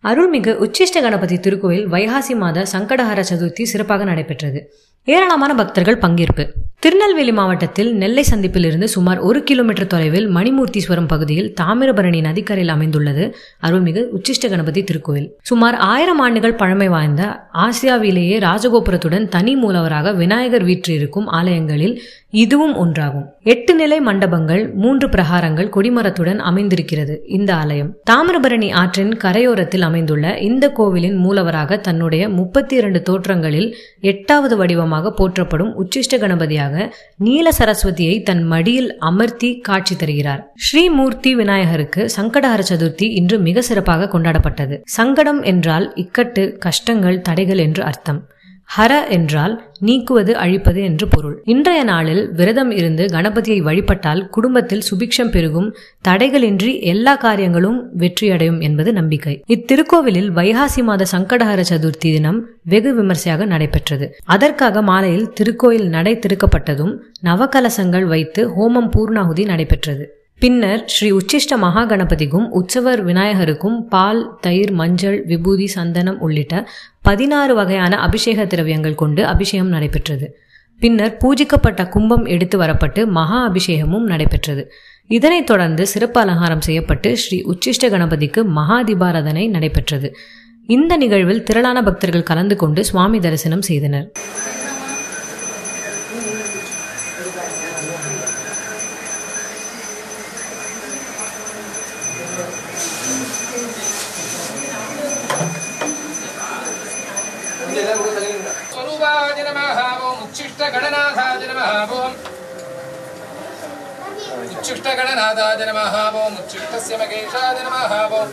அருள்மிகு உச்சிஷ்ட கணபதி திருக்கோயில் வைகாசி மாத சங்கடஹர சதுர்த்தி சிறப்பாக நடைபெற்றது. ஏராளமான பக்தர்கள் பங்கேற்பு. திருநெல்வேலி மாவட்டத்தில் நெல்லை சந்திப்பில் இருந்து சுமார் 1 கிலோமீட்டர் தொலைவில் மணிமூர்த்தீஸ்வரம் பகுதியில் தாமிரபரணி நதிக்கரையில் அமைந்துள்ளது அருள்மிகு உச்சிஷ்ட கணபதி திருக்கோயில். சுமார் 1000 ஆண்டுகள் பழமை வாய்ந்த ஆசியாவிலேயே ராஜகோபுரத்துடன் தனி மூலவராக விநாயகர் வீற்றிருக்கும் ஆலயங்களில் இதுவும் ஒன்றாகும். 8 நிலை மண்டபங்கள், 3 பிரகாரங்கள் கொடிமரத்துடன் அமைந்திருக்கிறது இந்த ஆலயம். தாமிரபரணி ஆற்றின் கரையோரத்தில் அமைந்துள்ள இந்த கோவிலின் மூலவராக தன்னுடைய 32 தோற்றங்களில் 8வது வடிவமாக போற்றப்படும் உச்சிஷ்ட கணபதியாக நீல சரஸ்வதியை தன் மடியில் அமர்த்தி காட்சி தருகிறார். ஸ்ரீமூர்த்தி விநாயகருக்கு சங்கடஹர சதுர்த்தி இன்று மிக சிறப்பாக கொண்டாடப்பட்டது. சங்கடம் என்றால் இக்கட்டு, கஷ்டங்கள், தடைகள் என்று அர்த்தம். ஹர என்றால் நீக்குவது, அழிப்பது என்று பொருள். இன்றைய நாளில் விரதம் இருந்து கணபதியை வழிபட்டால் குடும்பத்தில் சுபிக்ஷம் பெருகும், தடைகளின்றி எல்லா காரியங்களும் வெற்றியடையும் என்பது நம்பிக்கை. இத்திருக்கோவிலில் வைகாசி மாத சங்கடஹர சதுர்த்தி தினம் வெகு விமர்சையாக நடைபெற்றது. அதற்காக மாலையில் திருக்கோயில் நடை திறக்கப்பட்டதும் நவகலசங்கள் வைத்து ஹோமம் பூர்ணாகுதி நடைபெற்றது. பின்னர் ஸ்ரீ உச்சிஷ்ட மகா கணபதிக்கும் உற்சவர் விநாயகருக்கும் பால், தயிர், மஞ்சள், விபூதி, சந்தனம் உள்ளிட்ட 16 வகையான அபிஷேக திரவியங்கள் கொண்டு அபிஷேகம் நடைபெற்றது. பின்னர் பூஜிக்கப்பட்ட கும்பம் எடுத்து வரப்பட்டு மகா அபிஷேகமும் நடைபெற்றது. இதனைத் தொடர்ந்து சிறப்பு அலங்காரம் செய்யப்பட்டு ஸ்ரீ உச்சிஷ்ட கணபதிக்கு மகா தீபாராதனை நடைபெற்றது. இந்த நிகழ்வில் திரளான பக்தர்கள் கலந்து கொண்டு சுவாமி தரிசனம் செய்தனர். स्वरूपाय नमः ओम उच्छिष्ट गणनाथाय नमः ओम उच्छिष्ट गणनाथाय नमः ओम उच्छिष्टस्य महेशाय नमः ओम